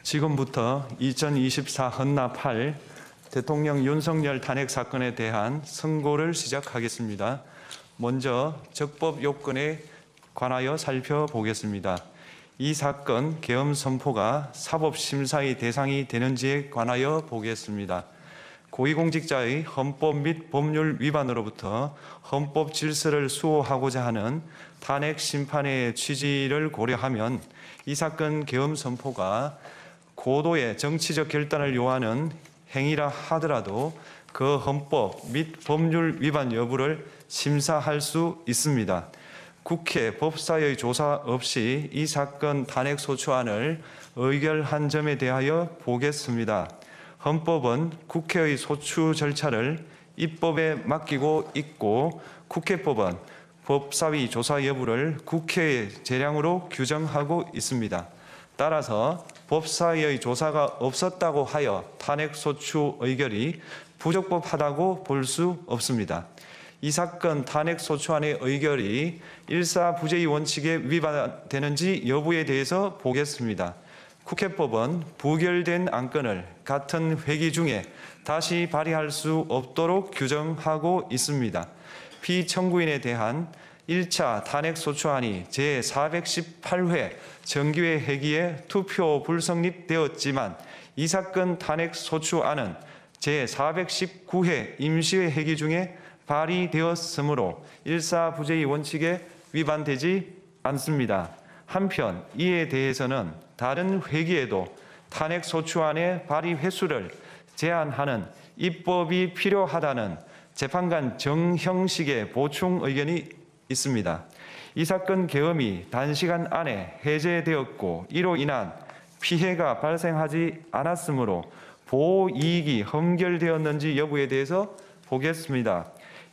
지금부터 2024 헌납 8 대통령 윤석열 탄핵 사건에 대한 선고를 시작하겠습니다. 먼저 적법 요건에 관하여 살펴보겠습니다. 이 사건 계엄 선포가 사법심사의 대상이 되는지에 관하여 보겠습니다. 고위공직자의 헌법 및 법률 위반으로부터 헌법 질서를 수호하고자 하는 탄핵 심판의 취지를 고려하면 이 사건 계엄 선포가 고도의 정치적 결단을 요하는 행위라 하더라도 그 헌법 및 법률 위반 여부를 심사할 수 있습니다. 국회 법사의 조사 없이 이 사건 탄핵 소추안을 의결한 점에 대하여 보겠습니다. 헌법은 국회의 소추 절차를 입법에 맡기고 있고 국회법은 법사위 조사 여부를 국회의 재량으로 규정하고 있습니다. 따라서 법사위의 조사가 없었다고 하여 탄핵 소추 의결이 부적법하다고 볼 수 없습니다. 이 사건 탄핵 소추안의 의결이 일사부재의 원칙에 위반되는지 여부에 대해서 보겠습니다. 국회법은 부결된 안건을 같은 회기 중에 다시 발의할 수 없도록 규정하고 있습니다. 피청구인에 대한 1차 탄핵 소추안이 제418회 정기회 회기에 투표 불성립되었지만 이 사건 탄핵 소추안은 제419회 임시회 회기 중에 발의되었으므로 일사부재의 원칙에 위반되지 않습니다. 한편 이에 대해서는 다른 회기에도 탄핵 소추안의 발의 횟수를 제한하는 입법이 필요하다는 재판관 정형식의 보충 의견이 있습니다. 이 사건 계엄이 단시간 안에 해제되었고 이로 인한 피해가 발생하지 않았으므로 보호이익이 헌결되었는지 여부에 대해서 보겠습니다.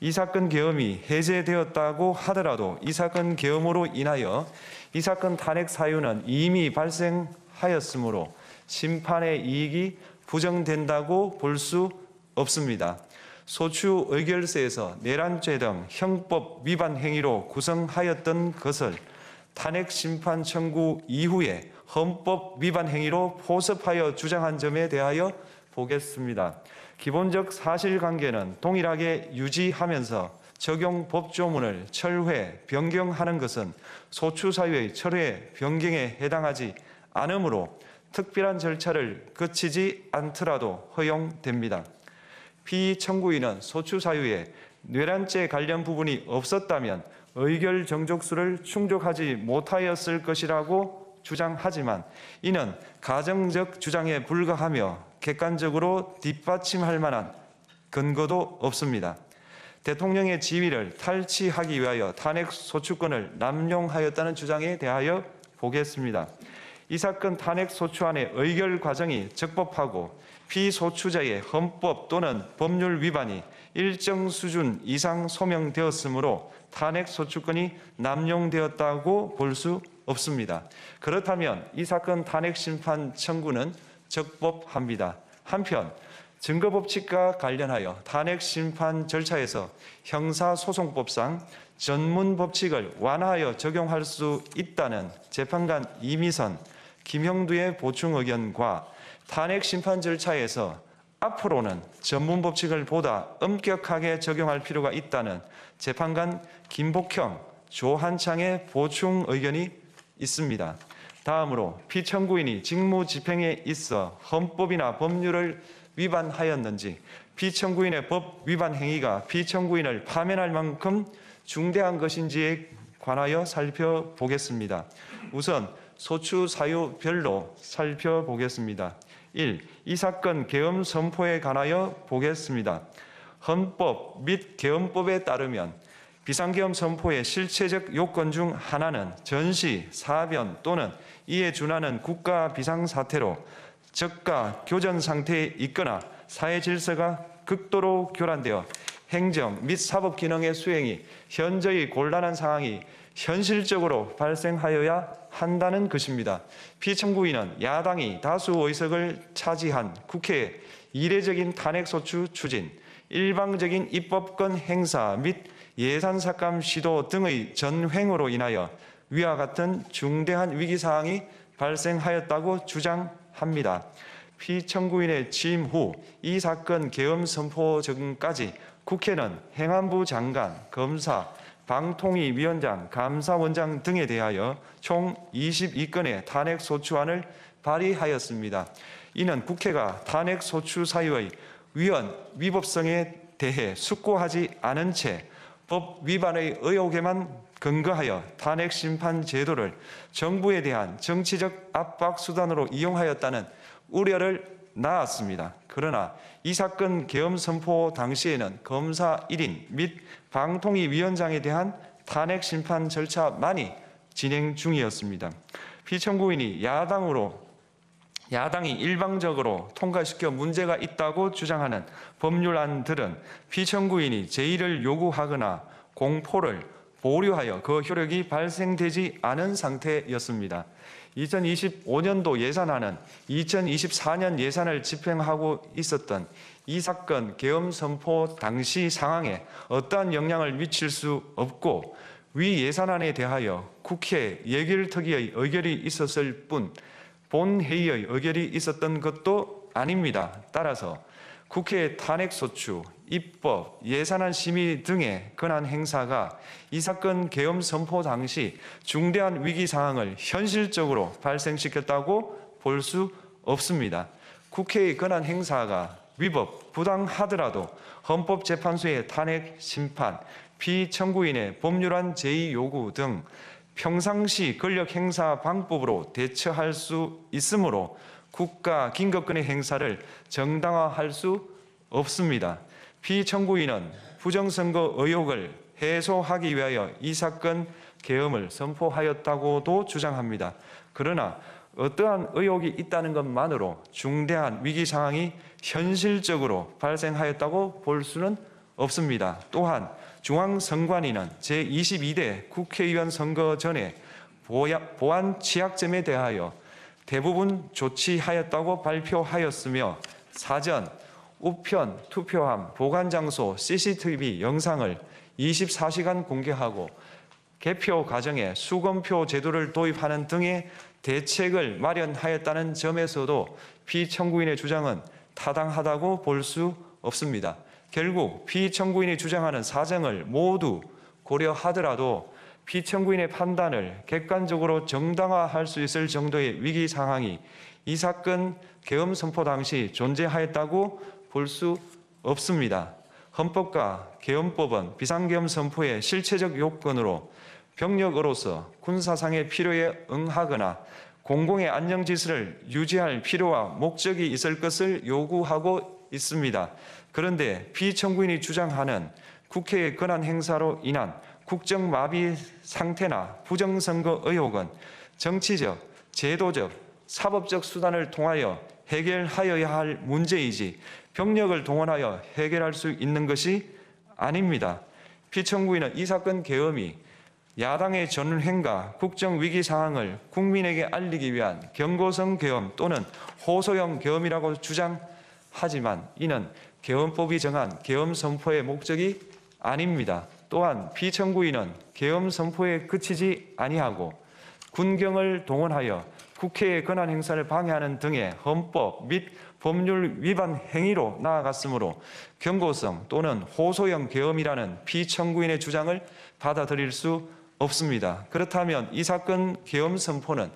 이 사건 계엄이 해제되었다고 하더라도 이 사건 계엄으로 인하여 이 사건 탄핵 사유는 이미 발생하였으므로 심판의 이익이 부정된다고 볼 수 없습니다. 소추 의결서에서 내란죄 등 형법 위반 행위로 구성하였던 것을 탄핵 심판 청구 이후에 헌법 위반 행위로 포섭하여 주장한 점에 대하여 보겠습니다. 기본적 사실관계는 동일하게 유지하면서 적용 법조문을 철회, 변경하는 것은 소추 사유의 철회, 변경에 해당하지 않으므로 특별한 절차를 거치지 않더라도 허용됩니다. 피청구인은 소추 사유에 내란죄 관련 부분이 없었다면 의결 정족수를 충족하지 못하였을 것이라고 주장하지만 이는 가정적 주장에 불과하며 객관적으로 뒷받침할 만한 근거도 없습니다. 대통령의 지위를 탈취하기 위하여 탄핵 소추권을 남용하였다는 주장에 대하여 보겠습니다. 이 사건 탄핵 소추안의 의결 과정이 적법하고 피소추자의 헌법 또는 법률 위반이 일정 수준 이상 소명되었으므로 탄핵 소추권이 남용되었다고 볼 수 없습니다. 그렇다면 이 사건 탄핵 심판 청구는 적법합니다. 한편 증거법칙과 관련하여 탄핵 심판 절차에서 형사소송법상 전문법칙을 완화하여 적용할 수 있다는 재판관 이미선, 김형두의 보충 의견과 탄핵 심판 절차에서 앞으로는 전문법칙을 보다 엄격하게 적용할 필요가 있다는 재판관 김복형, 조한창의 보충 의견이 있습니다. 다음으로 피청구인이 직무집행에 있어 헌법이나 법률을 위반하였는지 피청구인의 법 위반 행위가 피청구인을 파면할 만큼 중대한 것인지에 관하여 살펴보겠습니다. 우선 소추 사유별로 살펴보겠습니다. 1. 이 사건 계엄 선포에 관하여 보겠습니다. 헌법 및 계엄법에 따르면 비상계엄 선포의 실체적 요건 중 하나는 전시, 사변 또는 이에 준하는 국가 비상사태로 저가 교전 상태에 있거나 사회 질서가 극도로 교란되어 행정 및 사법 기능의 수행이 현저히 곤란한 상황이 현실적으로 발생하여야 한다는 것입니다. 피청구인은 야당이 다수 의석을 차지한 국회의 이례적인 탄핵소추 추진, 일방적인 입법권 행사 및 예산삭감 시도 등의 전횡으로 인하여 위와 같은 중대한 위기사항이 발생하였다고 주장합니다. 주장합니다. 피청구인의 취임 후 이 사건 계엄 선포 전까지 국회는 행안부 장관, 검사, 방통위위원장, 감사원장 등에 대하여 총 22건의 탄핵소추안을 발의하였습니다. 이는 국회가 탄핵소추 사유의 위법성에 대해 숙고하지 않은 채 법 위반의 의혹에만 근거하여 탄핵심판 제도를 정부에 대한 정치적 압박 수단으로 이용하였다는 우려를 낳았습니다. 그러나 이 사건 계엄 선포 당시에는 검사 1인 및 방통위위원장에 대한 탄핵심판 절차만이 진행 중이었습니다. 피청구인이 야당이 일방적으로 통과시켜 문제가 있다고 주장하는 법률안들은 피청구인이 제의를 요구하거나 공포를 보류하여 그 효력이 발생되지 않은 상태였습니다. 2025년도 예산안은 2024년 예산을 집행하고 있었던 이 사건 계엄 선포 당시 상황에 어떠한 영향을 미칠 수 없고 위 예산안에 대하여 국회 예결특위의 의결이 있었을 뿐 본회의의 의결이 있었던 것도 아닙니다. 따라서 국회의 탄핵소추, 입법, 예산안 심의 등의 권한 행사가 이 사건 계엄 선포 당시 중대한 위기 상황을 현실적으로 발생시켰다고 볼 수 없습니다. 국회의 권한 행사가 위법, 부당하더라도 헌법재판소의 탄핵 심판, 피청구인의 법률안 제의 요구 등 평상시 권력 행사 방법으로 대처할 수 있으므로 국가 긴급권의 행사를 정당화할 수 없습니다. 피청구인은 부정선거 의혹을 해소하기 위하여 이 사건 계엄을 선포하였다고도 주장합니다. 그러나 어떠한 의혹이 있다는 것만으로 중대한 위기 상황이 현실적으로 발생하였다고 볼 수는 없습니다. 또한 중앙선관위는 제22대 국회의원 선거 전에 보안 취약점에 대하여 대부분 조치하였다고 발표하였으며 사전, 우편, 투표함, 보관장소, CCTV 영상을 24시간 공개하고 개표 과정에 수검표 제도를 도입하는 등의 대책을 마련하였다는 점에서도 피청구인의 주장은 타당하다고 볼 수 없습니다. 결국 피청구인이 주장하는 사정을 모두 고려하더라도 피청구인의 판단을 객관적으로 정당화할 수 있을 정도의 위기 상황이 이 사건 계엄 선포 당시 존재하였다고 볼 수 없습니다. 헌법과 계엄법은 비상계엄 선포의 실체적 요건으로 병력으로서 군사상의 필요에 응하거나 공공의 안정질서를 유지할 필요와 목적이 있을 것을 요구하고 있습니다. 그런데 피청구인이 주장하는 국회의 권한 행사로 인한 국정마비 상태나 부정선거 의혹은 정치적, 제도적, 사법적 수단을 통하여 해결하여야 할 문제이지 병력을 동원하여 해결할 수 있는 것이 아닙니다. 피청구인은 이 사건 계엄이 야당의 전횡과 국정위기 상황을 국민에게 알리기 위한 경고성 계엄 또는 호소형 계엄이라고 주장하지만 이는 계엄법이 정한 계엄 선포의 목적이 아닙니다. 또한 피청구인은 계엄 선포에 그치지 아니하고 군경을 동원하여 국회의 권한 행사를 방해하는 등의 헌법 및 법률 위반 행위로 나아갔으므로 경고성 또는 호소형 계엄이라는 피청구인의 주장을 받아들일 수 없습니다. 그렇다면 이 사건 계엄 선포는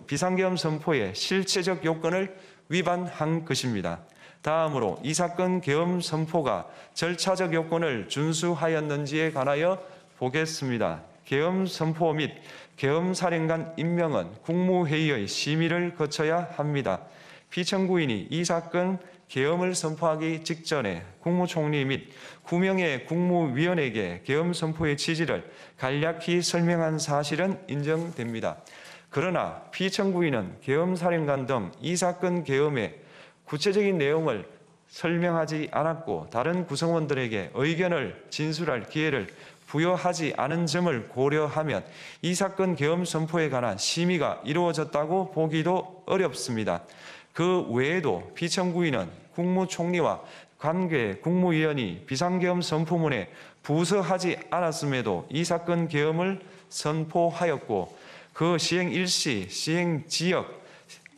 비상계엄 선포의 실체적 요건을 위반한 것입니다. 다음으로 이 사건 계엄 선포가 절차적 요건을 준수하였는지에 관하여 보겠습니다. 계엄 선포 및 계엄사령관 임명은 국무회의의 심의를 거쳐야 합니다. 피청구인이 이 사건 계엄을 선포하기 직전에 국무총리 및 9명의 국무위원에게 계엄 선포의 취지를 간략히 설명한 사실은 인정됩니다. 그러나 피청구인은 계엄사령관 등 이 사건 계엄의 구체적인 내용을 설명하지 않았고 다른 구성원들에게 의견을 진술할 기회를 부여하지 않은 점을 고려하면 이 사건 계엄 선포에 관한 심의가 이루어졌다고 보기도 어렵습니다. 그 외에도 피청구인은 국무총리와 관계 국무위원이 비상계엄 선포문에 부서하지 않았음에도 이 사건 계엄을 선포하였고 그 시행 일시, 시행 지역,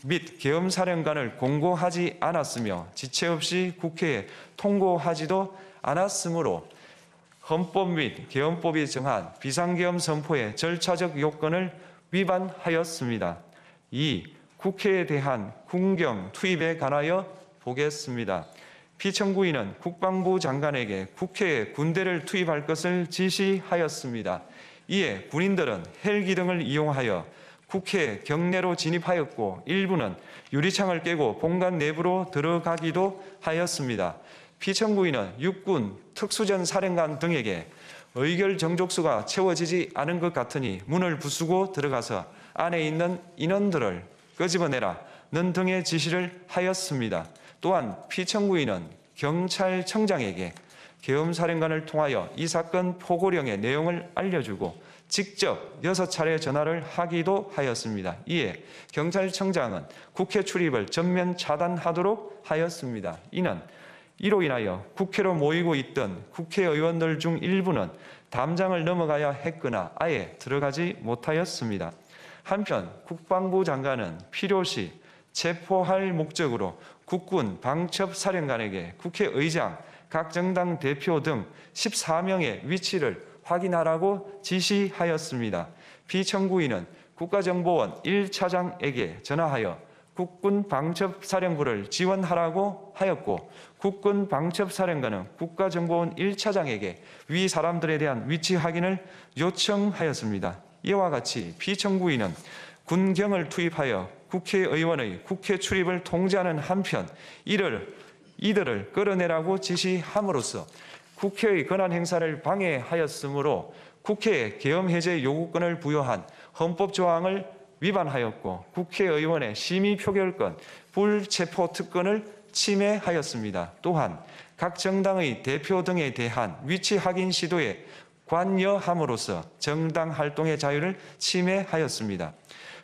및 계엄사령관을 공고하지 않았으며 지체 없이 국회에 통고하지도 않았으므로 헌법 및 계엄법이 정한 비상계엄 선포의 절차적 요건을 위반하였습니다. 2. 국회에 대한 군경 투입에 관하여 보겠습니다. 피청구인은 국방부 장관에게 국회에 군대를 투입할 것을 지시하였습니다. 이에 군인들은 헬기 등을 이용하여 국회 경내로 진입하였고 일부는 유리창을 깨고 본관 내부로 들어가기도 하였습니다. 피청구인은 육군 특수전 사령관 등에게 의결 정족수가 채워지지 않은 것 같으니 문을 부수고 들어가서 안에 있는 인원들을 끄집어내라는 등의 지시를 하였습니다. 또한 피청구인은 경찰청장에게 계엄사령관을 통하여 이 사건 포고령의 내용을 알려주고 직접 6차례 전화를 하기도 하였습니다. 이에 경찰청장은 국회 출입을 전면 차단하도록 하였습니다. 이로 인하여 국회로 모이고 있던 국회의원들 중 일부는 담장을 넘어가야 했거나 아예 들어가지 못하였습니다. 한편 국방부 장관은 필요시 체포할 목적으로 국군 방첩사령관에게 국회의장, 각 정당 대표 등 14명의 위치를 확인하라고 지시하였습니다. 피청구인은 국가정보원 1차장에게 전화하여 국군 방첩사령부를 지원하라고 하였고 국군 방첩사령관은 국가정보원 1차장에게 위 사람들에 대한 위치 확인을 요청하였습니다. 이와 같이 피청구인은 군경을 투입하여 국회의원의 국회 출입을 통제하는 한편 이들을 끌어내라고 지시함으로써 국회의 권한 행사를 방해하였으므로 국회에 계엄 해제 요구권을 부여한 헌법 조항을 위반하였고 국회의원의 심의 표결권, 불체포 특권을 침해하였습니다. 또한 각 정당의 대표 등에 대한 위치 확인 시도에 관여함으로써 정당 활동의 자유를 침해하였습니다.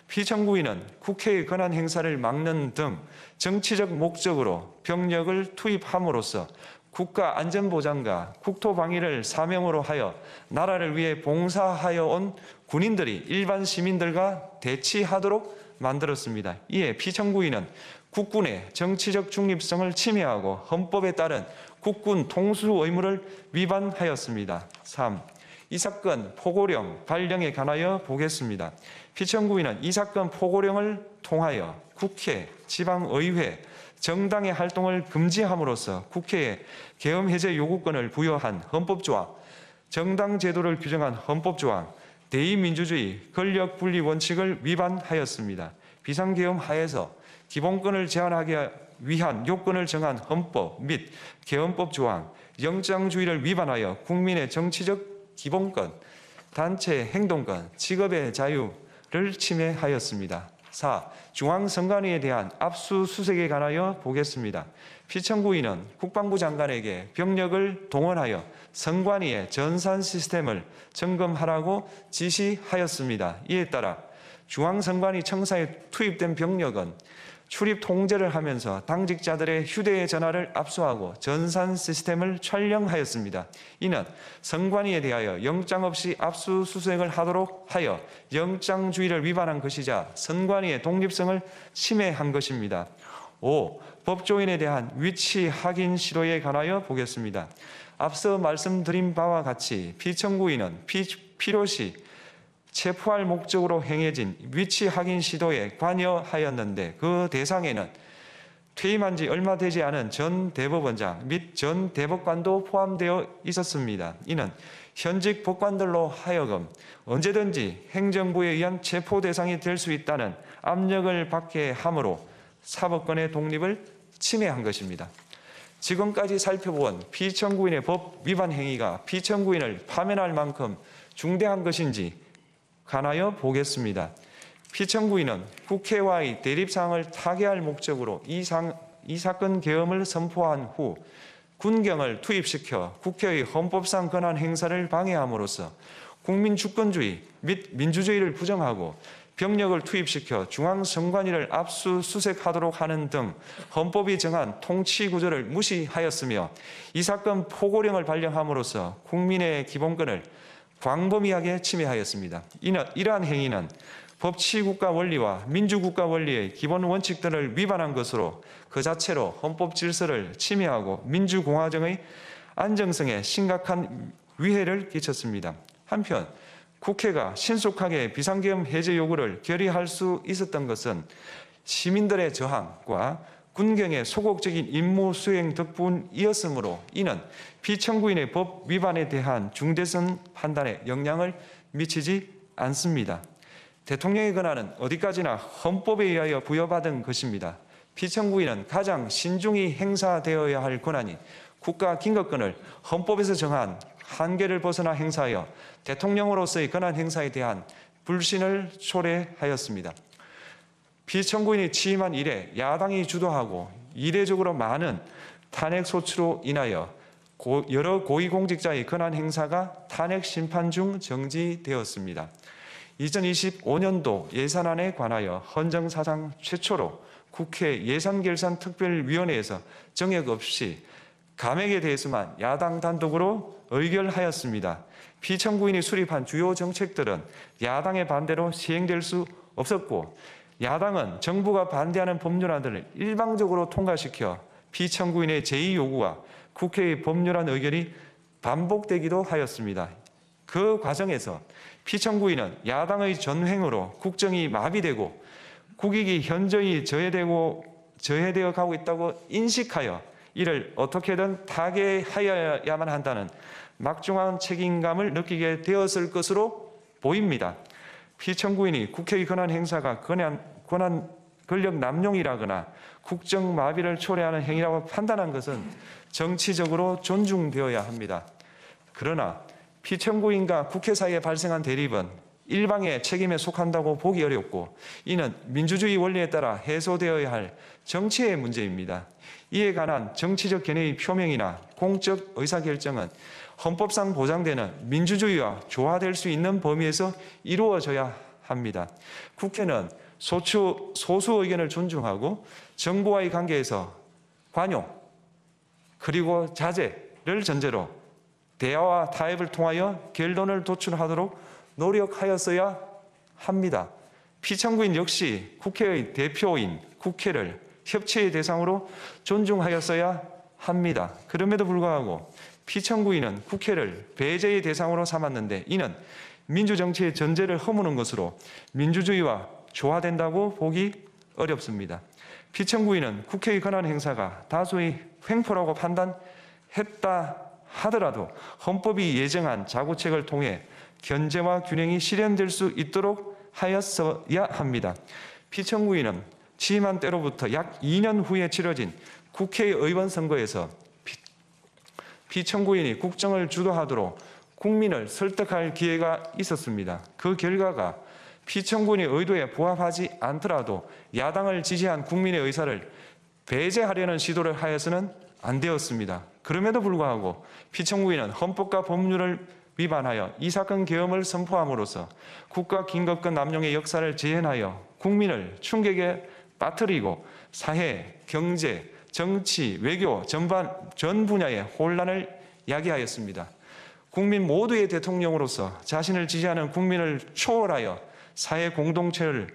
피청구인은 국회의 권한 행사를 막는 등 정치적 목적으로 병력을 투입함으로써 국가 안전보장과 국토방위를 사명으로 하여 나라를 위해 봉사하여 온 군인들이 일반 시민들과 대치하도록 만들었습니다. 이에 피청구인은 국군의 정치적 중립성을 침해하고 헌법에 따른 국군 통수 의무를 위반하였습니다. 3. 이 사건 포고령 발령에 관하여 보겠습니다. 피청구인은 이 사건 포고령을 통하여 국회, 지방의회, 정당의 활동을 금지함으로써 국회에 계엄해제 요구권을 부여한 헌법조항, 정당 제도를 규정한 헌법조항, 대의민주주의, 권력분리 원칙을 위반하였습니다. 비상계엄 하에서 기본권을 제한하기 위한 요건을 정한 헌법 및 계엄법 조항, 영장주의를 위반하여 국민의 정치적 기본권, 단체 행동권, 직업의 자유를 침해하였습니다. 4. 중앙선관위에 대한 압수수색에 관하여 보겠습니다. 피청구인은 국방부 장관에게 병력을 동원하여 선관위의 전산 시스템을 점검하라고 지시하였습니다. 이에 따라 중앙선관위 청사에 투입된 병력은 출입 통제를 하면서 당직자들의 휴대의 전화를 압수하고 전산 시스템을 촬영하였습니다. 이는 선관위에 대하여 영장 없이 압수수색을 하도록 하여 영장주의를 위반한 것이자 선관위의 독립성을 침해한 것입니다. 5. 법조인에 대한 위치 확인 시도에 관하여 보겠습니다. 앞서 말씀드린 바와 같이 피청구인은 필요시 체포할 목적으로 행해진 위치 확인 시도에 관여하였는데 그 대상에는 퇴임한 지 얼마 되지 않은 전 대법원장 및 전 대법관도 포함되어 있었습니다. 이는 현직 법관들로 하여금 언제든지 행정부에 의한 체포 대상이 될 수 있다는 압력을 받게 함으로 사법권의 독립을 침해한 것입니다. 지금까지 살펴본 피청구인의 법 위반 행위가 피청구인을 파면할 만큼 중대한 것인지 관하여 보겠습니다. 피청구인은 국회와의 대립상을 타개할 목적으로 이 사건 계엄을 선포한 후 군경을 투입시켜 국회의 헌법상 권한 행사를 방해함으로써 국민 주권주의 및 민주주의를 부정하고 병력을 투입시켜 중앙선관위를 압수수색하도록 하는 등 헌법이 정한 통치구조를 무시하였으며 이 사건 포고령을 발령함으로써 국민의 기본권을 광범위하게 침해하였습니다. 이러한 행위는 법치국가 원리와 민주국가 원리의 기본 원칙들을 위반한 것으로 그 자체로 헌법 질서를 침해하고 민주공화정의 안정성에 심각한 위해를 끼쳤습니다. 한편 국회가 신속하게 비상계엄 해제 요구를 결의할 수 있었던 것은 시민들의 저항과 군경의 소극적인 임무 수행 덕분이었으므로 이는 피청구인의 법 위반에 대한 중대성 판단에 영향을 미치지 않습니다. 대통령의 권한은 어디까지나 헌법에 의하여 부여받은 것입니다. 피청구인은 가장 신중히 행사되어야 할 권한이 국가 긴급권을 헌법에서 정한 한계를 벗어나 행사하여 대통령으로서의 권한 행사에 대한 불신을 초래하였습니다. 피청구인이 취임한 이래 야당이 주도하고 이례적으로 많은 탄핵 소추로 인하여 여러 고위공직자의 권한 행사가 탄핵 심판 중 정지되었습니다. 2025년도 예산안에 관하여 헌정사상 최초로 국회 예산결산특별위원회에서 정액 없이 감액에 대해서만 야당 단독으로 의결하였습니다. 피청구인이 수립한 주요 정책들은 야당의 반대로 시행될 수 없었고 야당은 정부가 반대하는 법률안들을 일방적으로 통과시켜 피청구인의 제의 요구와 국회의 법률안 의결이 반복되기도 하였습니다. 그 과정에서 피청구인은 야당의 전횡으로 국정이 마비되고 국익이 현저히 저해되어 가고 있다고 인식하여 이를 어떻게든 타개하여야만 한다는 막중한 책임감을 느끼게 되었을 것으로 보입니다. 피청구인이 국회의 권한 행사가 권력 남용이라거나 국정 마비를 초래하는 행위라고 판단한 것은 정치적으로 존중되어야 합니다. 그러나 피청구인과 국회 사이에 발생한 대립은 일방의 책임에 속한다고 보기 어렵고 이는 민주주의 원리에 따라 해소되어야 할 정치의 문제입니다. 이에 관한 정치적 견해의 표명이나 공적 의사결정은 헌법상 보장되는 민주주의와 조화될 수 있는 범위에서 이루어져야 합니다. 국회는 소수 의견을 존중하고 정부와의 관계에서 관용 그리고 자제를 전제로 대화와 타협을 통하여 결론을 도출하도록 노력하였어야 합니다. 피청구인 역시 국회의 대표인 국회를 협치의 대상으로 존중하였어야 합니다. 그럼에도 불구하고 피청구인은 국회를 배제의 대상으로 삼았는데 이는 민주정치의 전제를 허무는 것으로 민주주의와 조화된다고 보기 어렵습니다. 피청구인은 국회의 권한 행사가 다수의 횡포라고 판단했다 하더라도 헌법이 예정한 자구책을 통해 견제와 균형이 실현될 수 있도록 하였어야 합니다. 피청구인은 취임한 때로부터 약 2년 후에 치러진 국회의원 선거에서 피청구인이 국정을 주도하도록 국민을 설득할 기회가 있었습니다. 그 결과가 피청구인의 의도에 부합하지 않더라도 야당을 지지한 국민의 의사를 배제하려는 시도를 하여서는 안 되었습니다. 그럼에도 불구하고 피청구인은 헌법과 법률을 위반하여 이 사건 계엄을 선포함으로써 국가 긴급권 남용의 역사를 재현하여 국민을 충격에 빠뜨리고 사회, 경제, 정치, 외교 전 분야의 혼란을 야기하였습니다. 국민 모두의 대통령으로서 자신을 지지하는 국민을 초월하여 사회 공동체를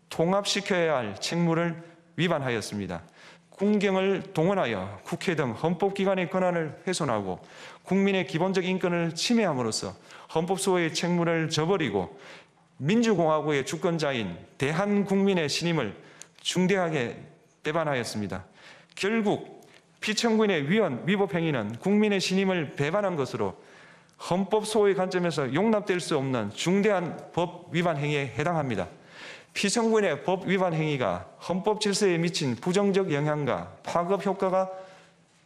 통합시켜야 할 책무를 위반하였습니다. 군경을 동원하여 국회 등 헌법기관의 권한을 훼손하고 국민의 기본적 인권을 침해함으로써 헌법소의 책무를 저버리고 민주공화국의 주권자인 대한국민의 신임을 중대하게 배반하였습니다. 결국 피청구인의 위법 행위는 국민의 신임을 배반한 것으로 헌법소의 관점에서 용납될 수 없는 중대한 법 위반 행위에 해당합니다. 피청구인의 법 위반 행위가 헌법 질서에 미친 부정적 영향과 파급 효과가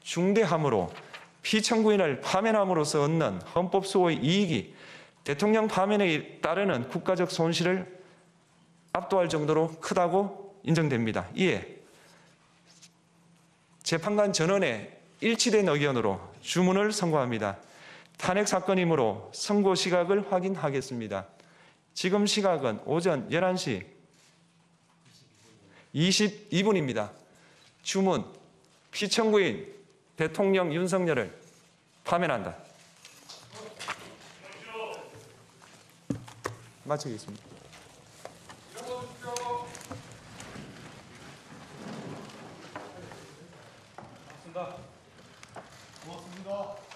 중대하므로 피청구인을 파면함으로써 얻는 헌법소의 이익이 대통령 파면에 따르는 국가적 손실을 압도할 정도로 크다고 인정됩니다. 이에 재판관 전원의 일치된 의견으로 주문을 선고합니다. 탄핵 사건이므로 선고 시각을 확인하겠습니다. 지금 시각은 오전 11시 22분입니다. 주문, 피청구인 대통령 윤석열을 파면한다. 마치겠습니다. 고맙습니다.